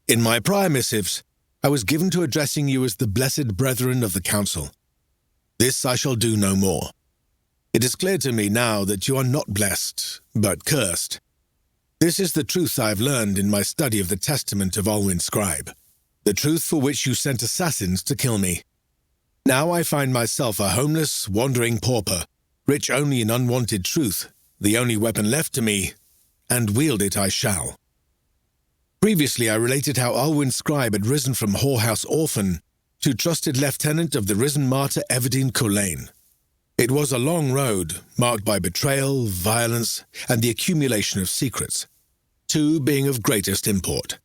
In my prior missives, I was given to addressing you as the blessed brethren of the council. This I shall do no more. It is clear to me now that you are not blessed, but cursed. This is the truth I have learned in my study of the testament of Alwyn Scribe, the truth for which you sent assassins to kill me. Now I find myself a homeless, wandering pauper, rich only in unwanted truth, the only weapon left to me, and wield it I shall. Previously I related how Alwyn Scribe had risen from whorehouse orphan to trusted lieutenant of the risen martyr Evadine Courlain. It was a long road, marked by betrayal, violence, and the accumulation of secrets, two being of greatest import.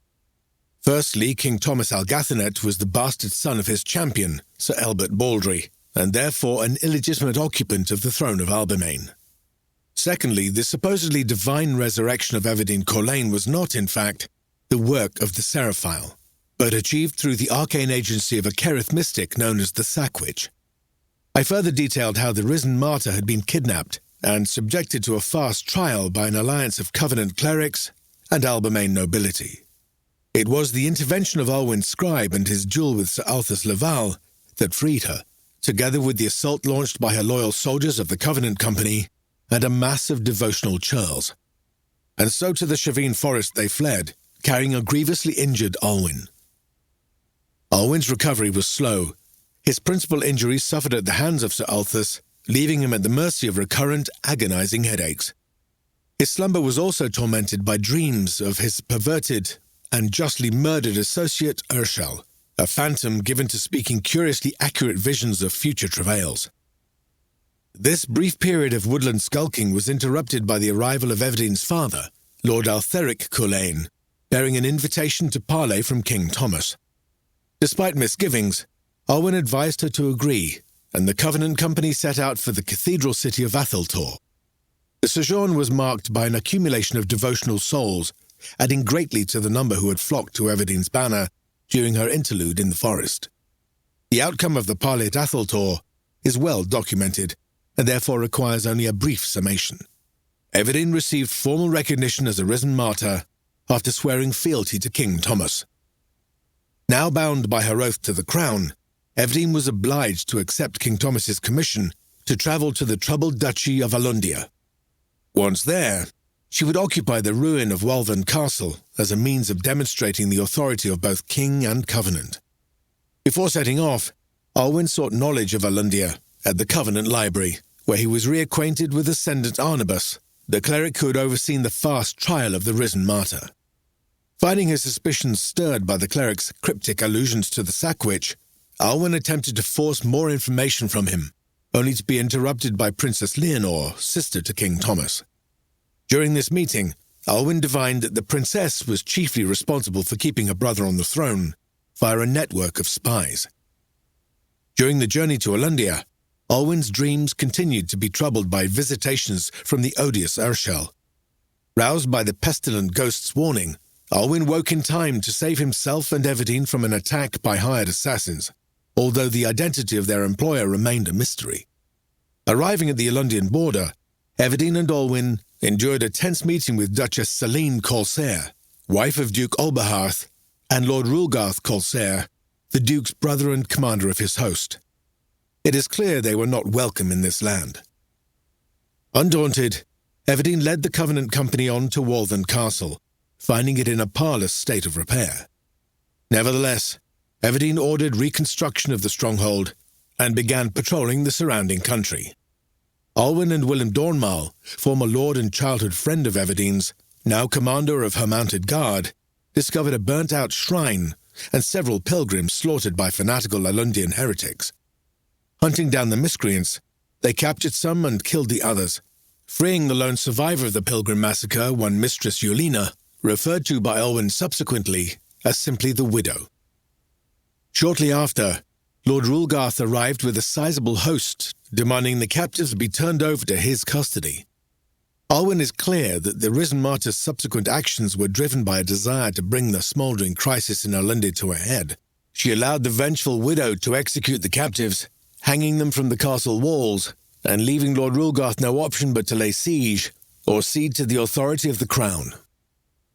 Firstly, King Thomas Algathonet was the bastard son of his champion, Sir Albert Baldry, and therefore an illegitimate occupant of the throne of Albemarle. Secondly, the supposedly divine resurrection of Evadine Courlain was not, in fact, the work of the Seraphile, but achieved through the arcane agency of a Kerith mystic known as the Sackwitch. I further detailed how the risen martyr had been kidnapped and subjected to a fast trial by an alliance of Covenant clerics and Albemarle nobility. It was the intervention of Alwyn Scribe and his duel with Sir Althus Laval that freed her, together with the assault launched by her loyal soldiers of the Covenant Company and a mass of devotional churls. And so to the Chavine forest they fled, carrying a grievously injured Alwyn. Alwyn's recovery was slow. His principal injuries suffered at the hands of Sir Althus, leaving him at the mercy of recurrent, agonizing headaches. His slumber was also tormented by dreams of his perverted and justly murdered associate Urshel, a phantom given to speaking curiously accurate visions of future travails. This brief period of woodland skulking was interrupted by the arrival of Evadine's father, Lord Altheric Courlain, bearing an invitation to parley from King Thomas. Despite misgivings, Alwyn advised her to agree, and the Covenant Company set out for the cathedral city of Atheltor. The sojourn was marked by an accumulation of devotional souls, adding greatly to the number who had flocked to Evadine's banner during her interlude in the forest. The outcome of the parley at Atheltor is well documented, and therefore requires only a brief summation. Evadine received formal recognition as a risen martyr after swearing fealty to King Thomas. Now bound by her oath to the crown, Evadine was obliged to accept King Thomas's commission to travel to the troubled duchy of Alundia. Once there, she would occupy the ruin of Waltham Castle as a means of demonstrating the authority of both king and covenant. Before setting off, Alwyn sought knowledge of Alundia at the Covenant Library, where he was reacquainted with Ascendant Arnabus, the cleric who had overseen the fast trial of the risen martyr. Finding his suspicions stirred by the cleric's cryptic allusions to the Sackwitch, Alwyn attempted to force more information from him, only to be interrupted by Princess Leonor, sister to King Thomas. During this meeting, Alwyn divined that the princess was chiefly responsible for keeping her brother on the throne via a network of spies. During the journey to Alundia, Alwyn's dreams continued to be troubled by visitations from the odious Urshel. Roused by the pestilent ghost's warning, Alwyn woke in time to save himself and Evadine from an attack by hired assassins, although the identity of their employer remained a mystery. Arriving at the Alundian border, Evadine and Alwyn endured a tense meeting with Duchess Celine Corsair, wife of Duke Olberharth, and Lord Rulgarth Corsair, the Duke's brother and commander of his host. It is clear they were not welcome in this land. Undaunted, Evadine led the Covenant Company on to Waltham Castle, finding it in a parlous state of repair. Nevertheless, Evadine ordered reconstruction of the stronghold and began patrolling the surrounding country. Alwyn and Willem Dornmal, former lord and childhood friend of Evadine's, now commander of her mounted guard, discovered a burnt-out shrine and several pilgrims slaughtered by fanatical Alundian heretics. Hunting down the miscreants, they captured some and killed the others, freeing the lone survivor of the pilgrim massacre, one Mistress Yulina, referred to by Alwyn subsequently as simply the widow. Shortly after, Lord Rulgarth arrived with a sizable host, demanding the captives be turned over to his custody. Alwyn is clear that the risen martyr's subsequent actions were driven by a desire to bring the smouldering crisis in Alundia to a head. She allowed the vengeful widow to execute the captives, hanging them from the castle walls, and leaving Lord Rulgarth no option but to lay siege or cede to the authority of the crown.